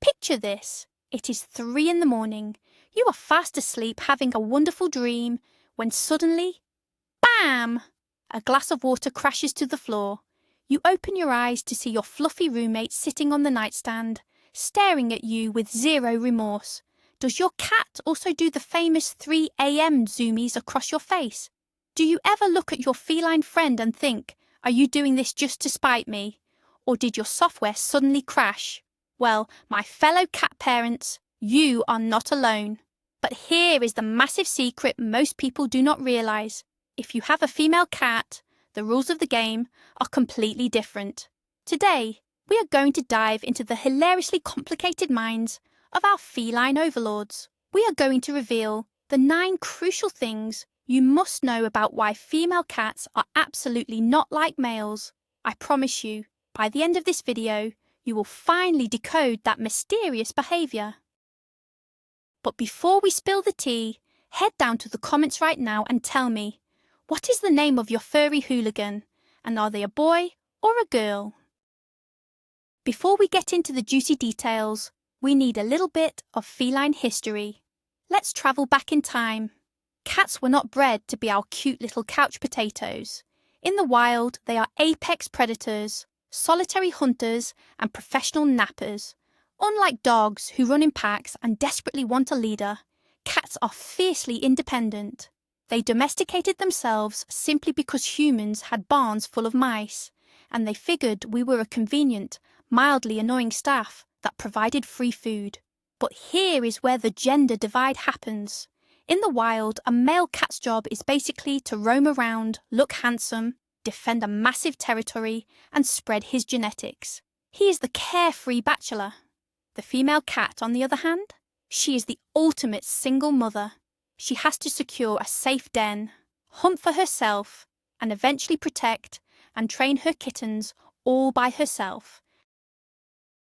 Picture this. It is 3 in the morning. You are fast asleep having a wonderful dream when suddenly, bam! A glass of water crashes to the floor. You open your eyes to see your fluffy roommate sitting on the nightstand, staring at you with zero remorse. Does your cat also do the famous 3 a.m. zoomies across your face? Do you ever look at your feline friend and think, are you doing this just to spite me? Or did your software suddenly crash? Well, my fellow cat parents, you are not alone. But here is the massive secret most people do not realize. If you have a female cat, the rules of the game are completely different. Today, we are going to dive into the hilariously complicated minds of our feline overlords. We are going to reveal the 9 crucial things you must know about why female cats are absolutely not like males. I promise you, by the end of this video, you will finally decode that mysterious behavior. But before we spill the tea, head down to the comments right now and tell me, what is the name of your furry hooligan? And are they a boy or a girl? Before we get into the juicy details, we need a little bit of feline history. Let's travel back in time. Cats were not bred to be our cute little couch potatoes. In the wild, they are apex predators, solitary hunters, and professional nappers. Unlike dogs who run in packs and desperately want a leader, cats are fiercely independent. They domesticated themselves simply because humans had barns full of mice, and they figured we were a convenient, mildly annoying staff that provided free food. But here is where the gender divide happens. In the wild, a male cat's job is basically to roam around, look handsome, defend a massive territory, and spread his genetics. He is the carefree bachelor. The female cat, on the other hand, she is the ultimate single mother. She has to secure a safe den, hunt for herself, and eventually protect and train her kittens all by herself.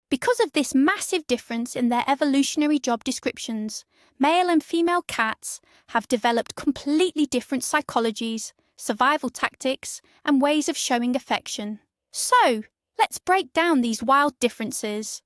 Because of this massive difference in their evolutionary job descriptions, male and female cats have developed completely different psychologies, survival tactics, and ways of showing affection. So, let's break down these wild differences.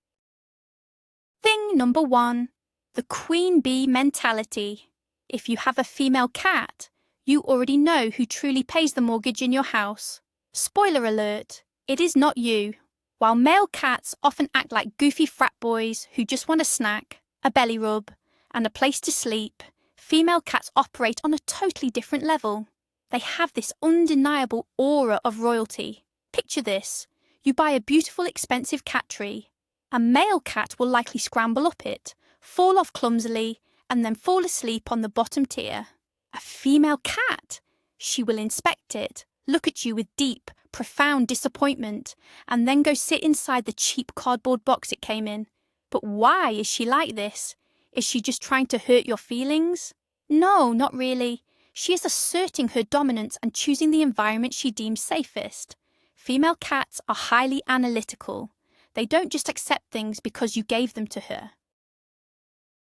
Thing number 1, the queen bee mentality. If you have a female cat, you already know who truly pays the mortgage in your house. Spoiler alert, it is not you. While male cats often act like goofy frat boys who just want a snack, a belly rub, and a place to sleep, female cats operate on a totally different level. They have this undeniable aura of royalty. Picture this. You buy a beautiful, expensive cat tree. A male cat will likely scramble up it, fall off clumsily, and then fall asleep on the bottom tier. A female cat, she will inspect it, look at you with deep, profound disappointment, and then go sit inside the cheap cardboard box it came in. But why is she like this? Is she just trying to hurt your feelings? No, not really. She is asserting her dominance and choosing the environment she deems safest. Female cats are highly analytical. They don't just accept things because you gave them to her.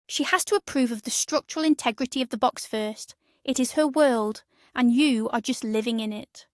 She has to approve of the structural integrity of the box first. It is her world, and you are just living in it.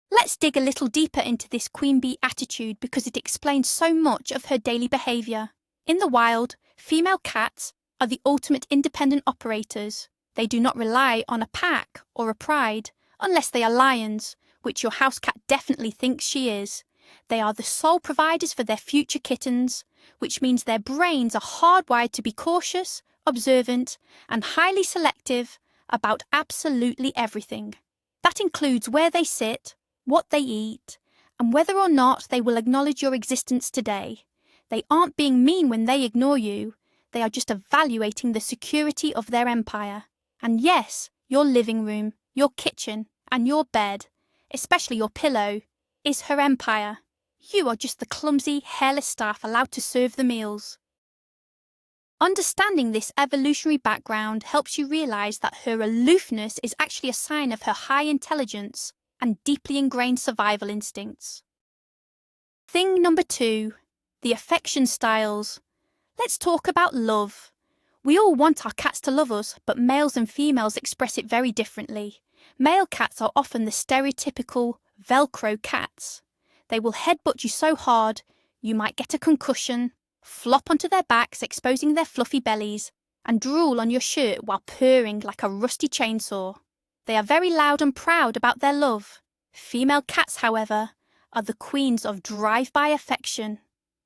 Let's dig a little deeper into this queen bee attitude because it explains so much of her daily behavior. In the wild, female cats are the ultimate independent operators. They do not rely on a pack or a pride, unless they are lions, which your house cat definitely thinks she is. They are the sole providers for their future kittens, which means their brains are hardwired to be cautious, observant, and highly selective about absolutely everything. That includes where they sit, what they eat, and whether or not they will acknowledge your existence today. They aren't being mean when they ignore you. They are just evaluating the security of their empire. And yes, your living room, your kitchen, and your bed, especially your pillow, is her empire. You are just the clumsy, hairless staff allowed to serve the meals. Understanding this evolutionary background helps you realize that her aloofness is actually a sign of her high intelligence and deeply ingrained survival instincts. Thing number 2, the affection styles. Let's talk about love. We all want our cats to love us, but males and females express it very differently. Male cats are often the stereotypical Velcro cats. They will headbutt you so hard, you might get a concussion, flop onto their backs, exposing their fluffy bellies, and drool on your shirt while purring like a rusty chainsaw. They are very loud and proud about their love. Female cats, however, are the queens of drive-by affection.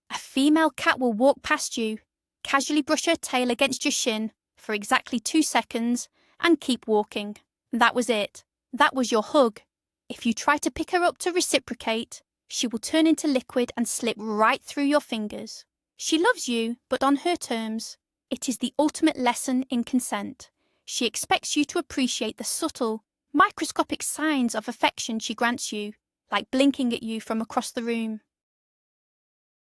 A female cat will walk past you, casually brush her tail against your shin for exactly 2 seconds, and keep walking. That was it. That was your hug. If you try to pick her up to reciprocate, she will turn into liquid and slip right through your fingers. She loves you, but on her terms. It is the ultimate lesson in consent. She expects you to appreciate the subtle, microscopic signs of affection she grants you, like blinking at you from across the room.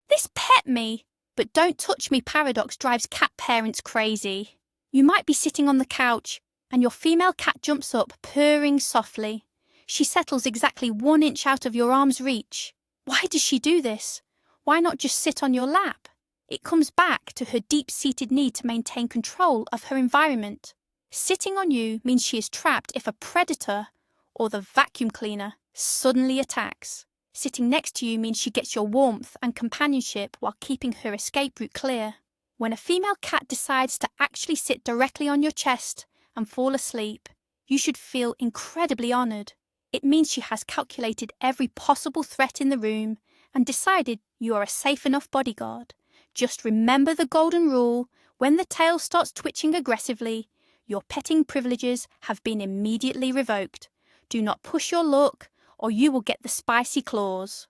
This pet me, but don't touch me paradox drives cat parents crazy. You might be sitting on the couch, and your female cat jumps up, purring softly. She settles exactly 1 inch out of your arm's reach. Why does she do this? Why not just sit on your lap? It comes back to her deep-seated need to maintain control of her environment. Sitting on you means she is trapped if a predator, or the vacuum cleaner, suddenly attacks. Sitting next to you means she gets your warmth and companionship while keeping her escape route clear. When a female cat decides to actually sit directly on your chest and fall asleep, you should feel incredibly honoured. It means she has calculated every possible threat in the room and decided you are a safe enough bodyguard. Just remember the golden rule: when the tail starts twitching aggressively, your petting privileges have been immediately revoked. Do not push your luck, or you will get the spicy claws.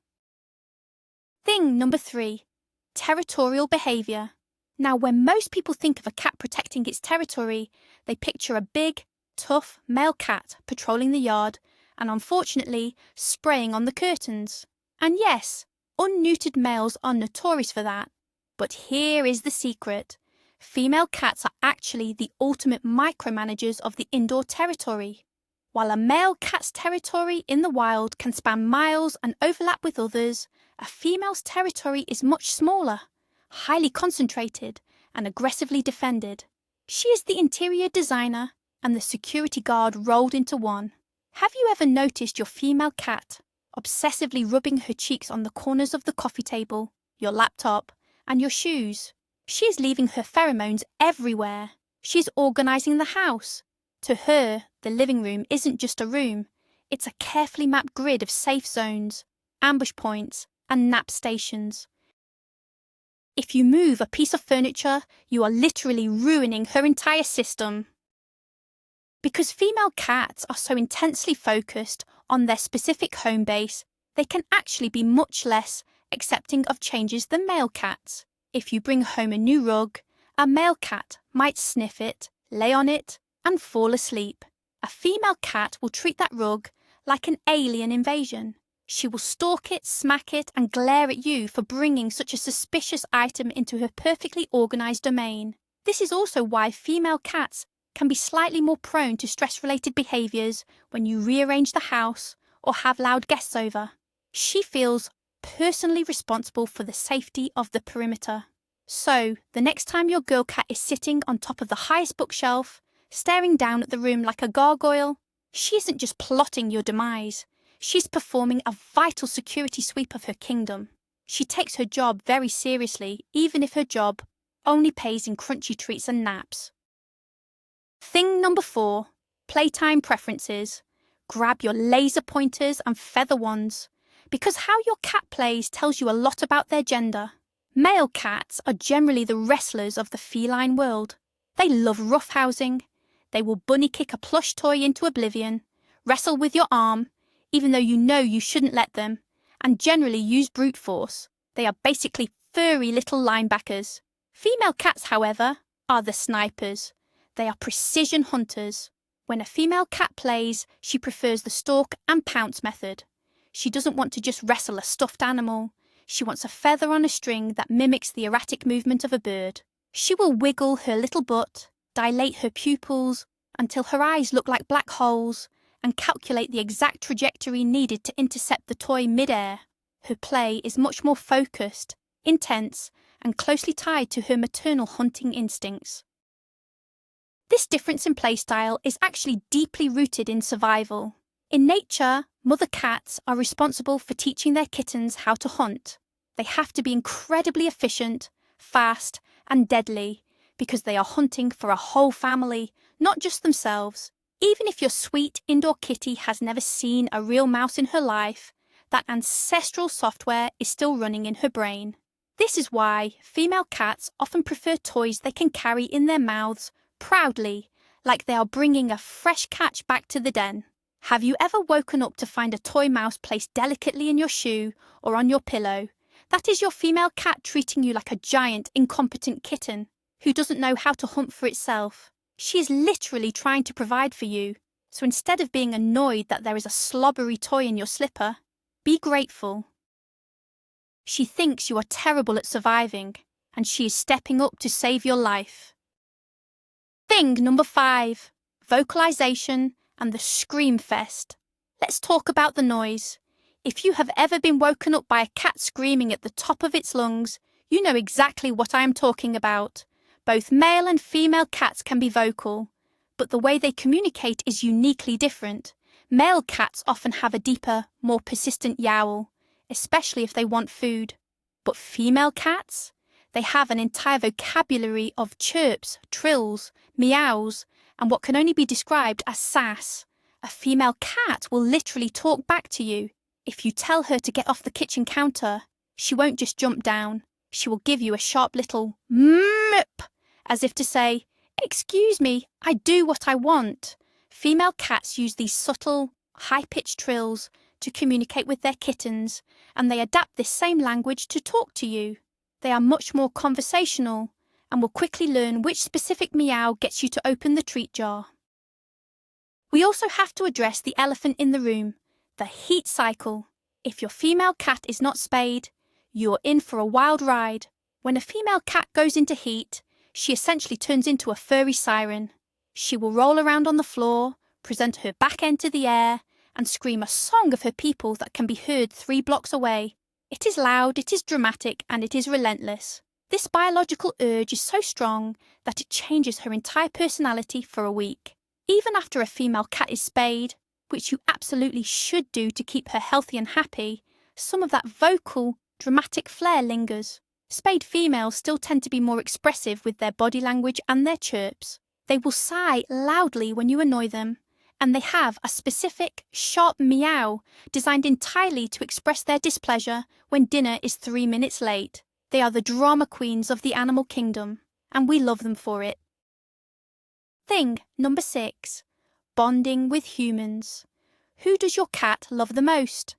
Thing number 3. Territorial behaviour. Now, when most people think of a cat protecting its territory, they picture a big, tough male cat patrolling the yard and, unfortunately, spraying on the curtains. And yes, unneutered males are notorious for that. But here is the secret. Female cats are actually the ultimate micromanagers of the indoor territory. While a male cat's territory in the wild can span miles and overlap with others, a female's territory is much smaller, highly concentrated, and aggressively defended. She is the interior designer and the security guard rolled into one. Have you ever noticed your female cat obsessively rubbing her cheeks on the corners of the coffee table, your laptop, and your shoes? She is leaving her pheromones everywhere. She is organising the house. To her, the living room isn't just a room. It's a carefully mapped grid of safe zones, ambush points, and nap stations. If you move a piece of furniture, you are literally ruining her entire system. Because female cats are so intensely focused on their specific home base, they can actually be much less accepting of changes than male cats. If you bring home a new rug, a male cat might sniff it, lay on it, and fall asleep. A female cat will treat that rug like an alien invasion. She will stalk it, smack it, and glare at you for bringing such a suspicious item into her perfectly organised domain. This is also why female cats can be slightly more prone to stress-related behaviours when you rearrange the house or have loud guests over. She feels personally responsible for the safety of the perimeter. So, the next time your girl cat is sitting on top of the highest bookshelf, staring down at the room like a gargoyle, she isn't just plotting your demise. She's performing a vital security sweep of her kingdom. She takes her job very seriously, even if her job only pays in crunchy treats and naps. Thing number 4. Playtime preferences. Grab your laser pointers and feather wands, because how your cat plays tells you a lot about their gender. Male cats are generally the wrestlers of the feline world. They love roughhousing. They will bunny kick a plush toy into oblivion, wrestle with your arm, even though you know you shouldn't let them, and generally use brute force. They are basically furry little linebackers. Female cats, however, are the snipers. They are precision hunters. When a female cat plays, she prefers the stalk and pounce method. She doesn't want to just wrestle a stuffed animal. She wants a feather on a string that mimics the erratic movement of a bird. She will wiggle her little butt, dilate her pupils until her eyes look like black holes, and calculate the exact trajectory needed to intercept the toy mid-air. Her play is much more focused, intense, and closely tied to her maternal hunting instincts. This difference in playstyle is actually deeply rooted in survival. In nature, mother cats are responsible for teaching their kittens how to hunt. They have to be incredibly efficient, fast, and deadly, because they are hunting for a whole family, not just themselves. Even if your sweet indoor kitty has never seen a real mouse in her life, that ancestral software is still running in her brain. This is why female cats often prefer toys they can carry in their mouths proudly, like they are bringing a fresh catch back to the den. Have you ever woken up to find a toy mouse placed delicately in your shoe or on your pillow? That is your female cat treating you like a giant, incompetent kitten who doesn't know how to hunt for itself. She is literally trying to provide for you. So instead of being annoyed that there is a slobbery toy in your slipper, be grateful. She thinks you are terrible at surviving, and she is stepping up to save your life. Thing number 5, vocalization and the scream fest. Let's talk about the noise. If you have ever been woken up by a cat screaming at the top of its lungs, you know exactly what I am talking about. Both male and female cats can be vocal, but the way they communicate is uniquely different. Male cats often have a deeper, more persistent yowl, especially if they want food. But female cats? They have an entire vocabulary of chirps, trills, meows, and what can only be described as sass. A female cat will literally talk back to you. If you tell her to get off the kitchen counter, she won't just jump down. She will give you a sharp little mip, as if to say, "Excuse me, I do what I want." Female cats use these subtle, high-pitched trills to communicate with their kittens, and they adapt this same language to talk to you. They are much more conversational and will quickly learn which specific meow gets you to open the treat jar. We also have to address the elephant in the room, the heat cycle. If your female cat is not spayed, you're in for a wild ride. When a female cat goes into heat, she essentially turns into a furry siren. She will roll around on the floor, present her back end to the air, and scream a song of her people that can be heard 3 blocks away. It is loud, it is dramatic, and it is relentless. This biological urge is so strong that it changes her entire personality for a week. Even after a female cat is spayed, which you absolutely should do to keep her healthy and happy, some of that vocal, dramatic flair lingers. Spayed females still tend to be more expressive with their body language and their chirps. They will sigh loudly when you annoy them, and they have a specific, sharp meow designed entirely to express their displeasure when dinner is 3 minutes late. They are the drama queens of the animal kingdom, and we love them for it. Thing number 6, bonding with humans. Who does your cat love the most?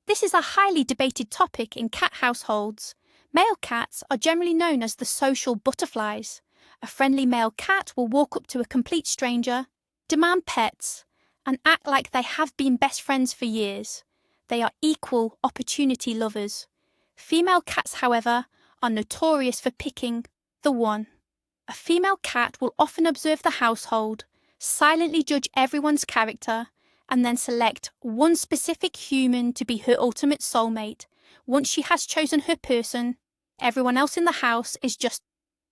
This is a highly debated topic in cat households. Male cats are generally known as the social butterflies. A friendly male cat will walk up to a complete stranger, demand pets, and act like they have been best friends for years. They are equal opportunity lovers. Female cats, however, are notorious for picking the one. A female cat will often observe the household, silently judge everyone's character, and then select one specific human to be her ultimate soulmate. Once she has chosen her person, everyone else in the house is just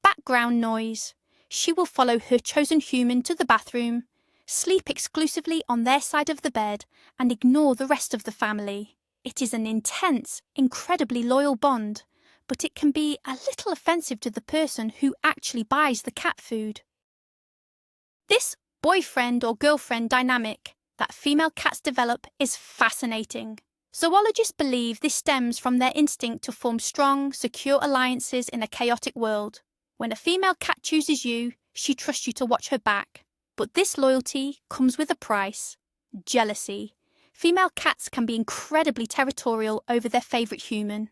background noise. She will follow her chosen human to the bathroom, sleep exclusively on their side of the bed, and ignore the rest of the family. It is an intense, incredibly loyal bond, but it can be a little offensive to the person who actually buys the cat food. This boyfriend or girlfriend dynamic that female cats develop is fascinating. Zoologists believe this stems from their instinct to form strong, secure alliances in a chaotic world. When a female cat chooses you, she trusts you to watch her back. But this loyalty comes with a price: jealousy. Female cats can be incredibly territorial over their favourite human.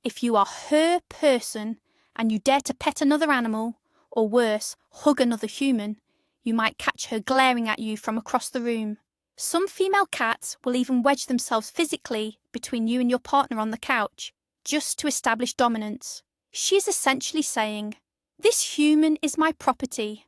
If you are her person and you dare to pet another animal, or worse, hug another human, you might catch her glaring at you from across the room. Some female cats will even wedge themselves physically between you and your partner on the couch, just to establish dominance. She is essentially saying, "This human is my property.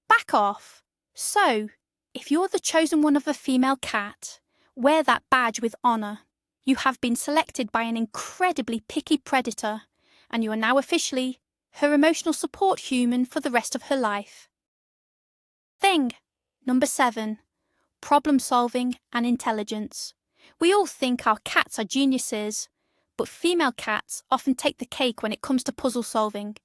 Back off." So, if you're the chosen one of a female cat, wear that badge with honour. You have been selected by an incredibly picky predator, and you are now officially her emotional support human for the rest of her life. Thing number 7, problem solving and intelligence. We all think our cats are geniuses, but female cats often take the cake when it comes to puzzle solving.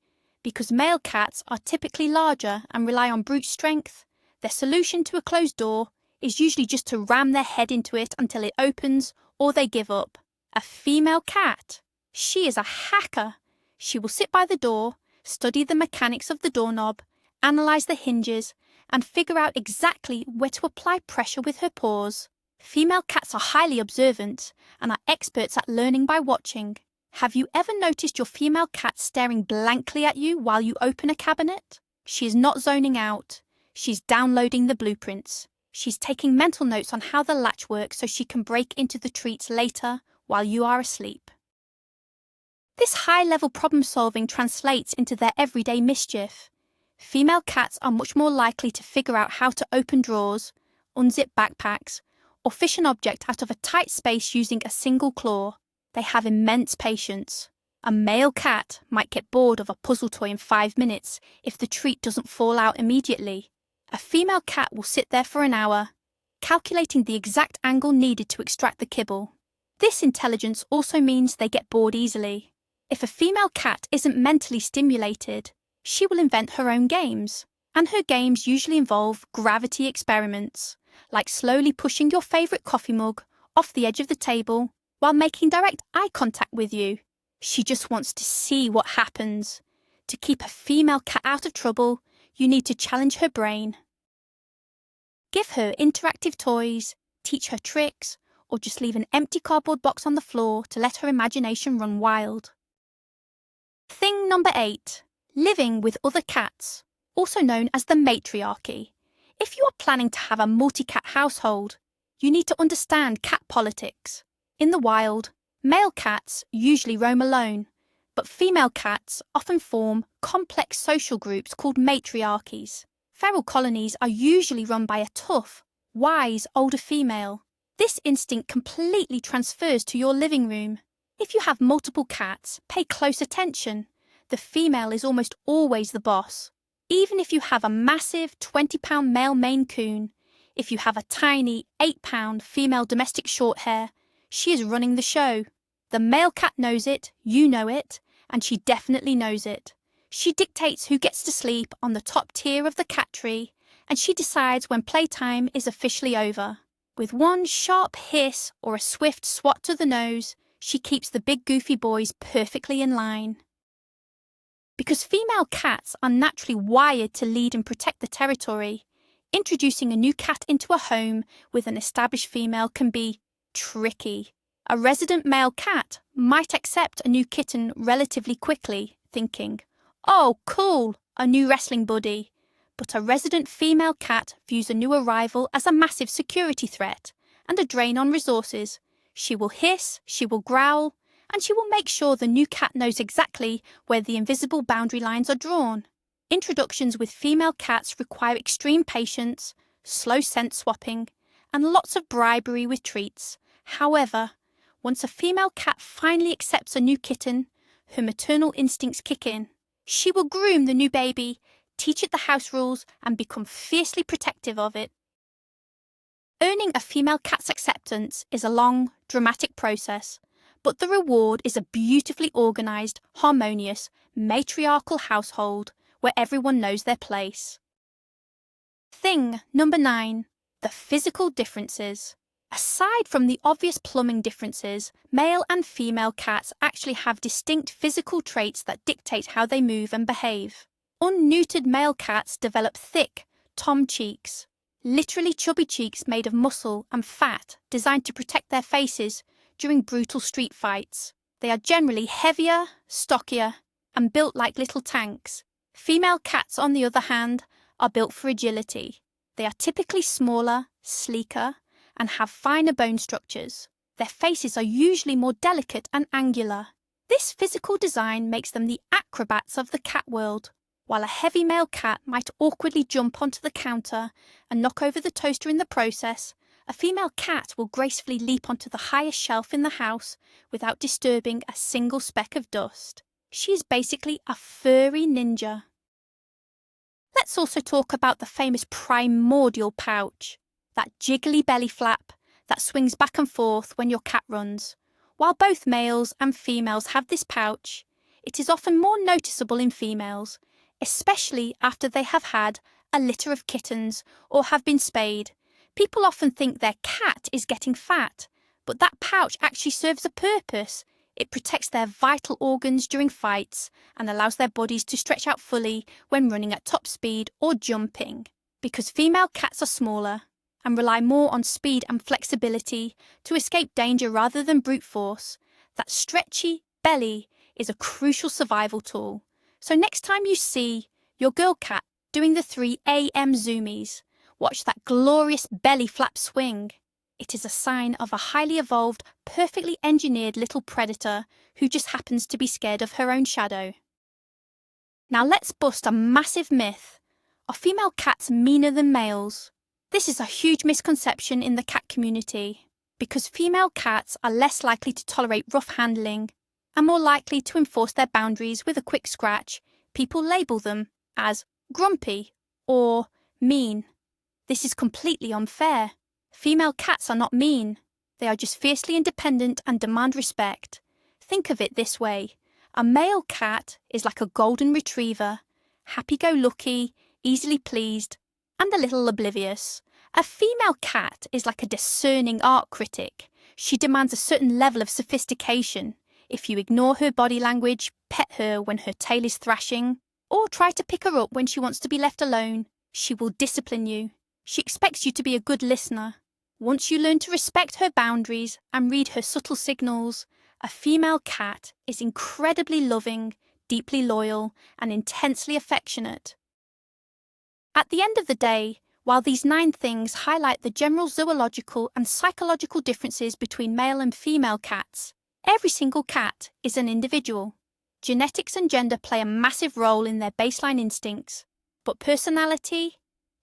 Because male cats are typically larger and rely on brute strength, their solution to a closed door is usually just to ram their head into it until it opens or they give up. A female cat, she is a hacker. She will sit by the door, study the mechanics of the doorknob, analyse the hinges, and figure out exactly where to apply pressure with her paws. Female cats are highly observant and are experts at learning by watching. Have you ever noticed your female cat staring blankly at you while you open a cabinet? She is not zoning out. She's downloading the blueprints. She's taking mental notes on how the latch works so she can break into the treats later while you are asleep. This high-level problem-solving translates into their everyday mischief. Female cats are much more likely to figure out how to open drawers, unzip backpacks, or fish an object out of a tight space using a single claw. They have immense patience. A male cat might get bored of a puzzle toy in 5 minutes if the treat doesn't fall out immediately. A female cat will sit there for an hour, calculating the exact angle needed to extract the kibble. This intelligence also means they get bored easily. If a female cat isn't mentally stimulated, she will invent her own games, and her games usually involve gravity experiments, like slowly pushing your favourite coffee mug off the edge of the table while making direct eye contact with you. She just wants to see what happens. To keep a female cat out of trouble, you need to challenge her brain. Give her interactive toys, teach her tricks, or just leave an empty cardboard box on the floor to let her imagination run wild. Thing number 8. Living with other cats, also known as the matriarchy. If you are planning to have a multi-cat household, you need to understand cat politics. In the wild, male cats usually roam alone, but female cats often form complex social groups called matriarchies. Feral colonies are usually run by a tough, wise older female. This instinct completely transfers to your living room. If you have multiple cats, pay close attention. The female is almost always the boss. Even if you have a massive 20-pound male Maine Coon, if you have a tiny 8-pound female domestic Shorthair, she is running the show. The male cat knows it, you know it, and she definitely knows it. She dictates who gets to sleep on the top tier of the cat tree, and she decides when playtime is officially over. With one sharp hiss or a swift swat to the nose, she keeps the big goofy boys perfectly in line. Because female cats are naturally wired to lead and protect the territory, introducing a new cat into a home with an established female can be tricky. A resident male cat might accept a new kitten relatively quickly, thinking, "Oh, cool, a new wrestling buddy." But a resident female cat views a new arrival as a massive security threat and a drain on resources. She will hiss, she will growl, and she will make sure the new cat knows exactly where the invisible boundary lines are drawn. Introductions with female cats require extreme patience, slow scent swapping, and lots of bribery with treats. However, once a female cat finally accepts a new kitten, her maternal instincts kick in. She will groom the new baby, teach it the house rules, and become fiercely protective of it. Earning a female cat's acceptance is a long, dramatic process, but the reward is a beautifully organised, harmonious, matriarchal household where everyone knows their place. Thing number 9. The physical differences. Aside from the obvious plumbing differences, male and female cats actually have distinct physical traits that dictate how they move and behave. Unneutered male cats develop thick, tom cheeks, literally chubby cheeks made of muscle and fat designed to protect their faces during brutal street fights. They are generally heavier, stockier, and built like little tanks. Female cats, on the other hand, are built for agility. They are typically smaller, sleeker, and have finer bone structures. Their faces are usually more delicate and angular. This physical design makes them the acrobats of the cat world. While a heavy male cat might awkwardly jump onto the counter and knock over the toaster in the process, a female cat will gracefully leap onto the highest shelf in the house without disturbing a single speck of dust. She is basically a furry ninja. Let's also talk about the famous primordial pouch, that jiggly belly flap that swings back and forth when your cat runs. While both males and females have this pouch, It is often more noticeable in females, especially after they have had a litter of kittens or have been spayed. People often think their cat is getting fat, but that pouch actually serves a purpose. It protects their vital organs during fights and allows their bodies to stretch out fully when running at top speed or jumping. Because female cats are smaller and rely more on speed and flexibility to escape danger rather than brute force, that stretchy belly is a crucial survival tool. So next time you see your girl cat doing the 3 a.m. zoomies, watch that glorious belly flap swing. It is a sign of a highly evolved, perfectly engineered little predator who just happens to be scared of her own shadow. Now let's bust a massive myth. Are female cats meaner than males? This is a huge misconception in the cat community, because female cats are less likely to tolerate rough handling and more likely to enforce their boundaries with a quick scratch. People label them as grumpy or mean. This is completely unfair. Female cats are not mean. They are just fiercely independent and demand respect. Think of it this way. A male cat is like a golden retriever, happy-go-lucky, easily pleased, and a little oblivious. A female cat is like a discerning art critic. She demands a certain level of sophistication. If you ignore her body language, pet her when her tail is thrashing, or try to pick her up when she wants to be left alone, she will discipline you. She expects you to be a good listener. Once you learn to respect her boundaries and read her subtle signals, a female cat is incredibly loving, deeply loyal, and intensely affectionate. At the end of the day, while these 9 things highlight the general zoological and psychological differences between male and female cats, every single cat is an individual. Genetics and gender play a massive role in their baseline instincts, but personality,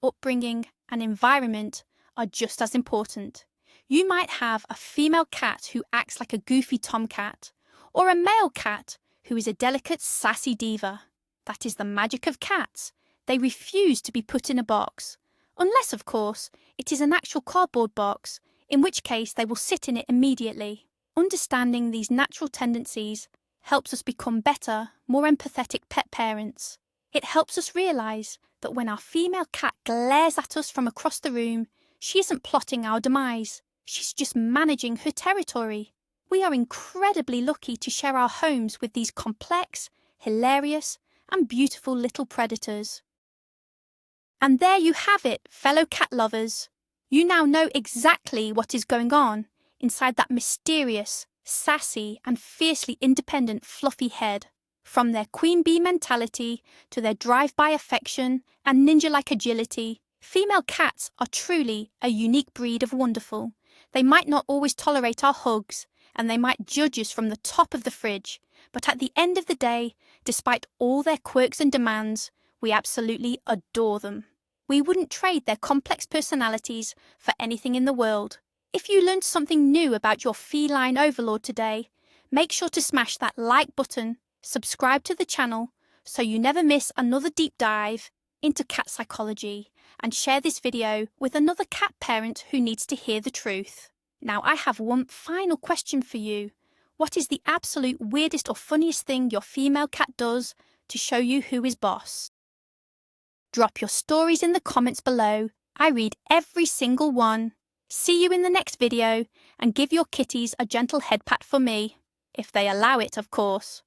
upbringing, and environment are just as important. You might have a female cat who acts like a goofy tomcat, or a male cat who is a delicate, sassy diva. That is the magic of cats. They refuse to be put in a box, unless, of course, it is an actual cardboard box, in which case they will sit in it immediately. Understanding these natural tendencies helps us become better, more empathetic pet parents. It helps us realise that when our female cat glares at us from across the room, she isn't plotting our demise. She's just managing her territory. We are incredibly lucky to share our homes with these complex, hilarious, and beautiful little predators. And there you have it, fellow cat lovers. You now know exactly what is going on inside that mysterious, sassy, and fiercely independent fluffy head. From their queen bee mentality to their drive-by affection and ninja-like agility, female cats are truly a unique breed of wonderful. They might not always tolerate our hugs, and they might judge us from the top of the fridge, but at the end of the day, despite all their quirks and demands, we absolutely adore them. We wouldn't trade their complex personalities for anything in the world. If you learned something new about your feline overlord today, make sure to smash that like button, subscribe to the channel so you never miss another deep dive into cat psychology, and share this video with another cat parent who needs to hear the truth. Now I have one final question for you. What is the absolute weirdest or funniest thing your female cat does to show you who is boss? Drop your stories in the comments below. I read every single one. See you in the next video, and give your kitties a gentle head pat for me. If they allow it, of course.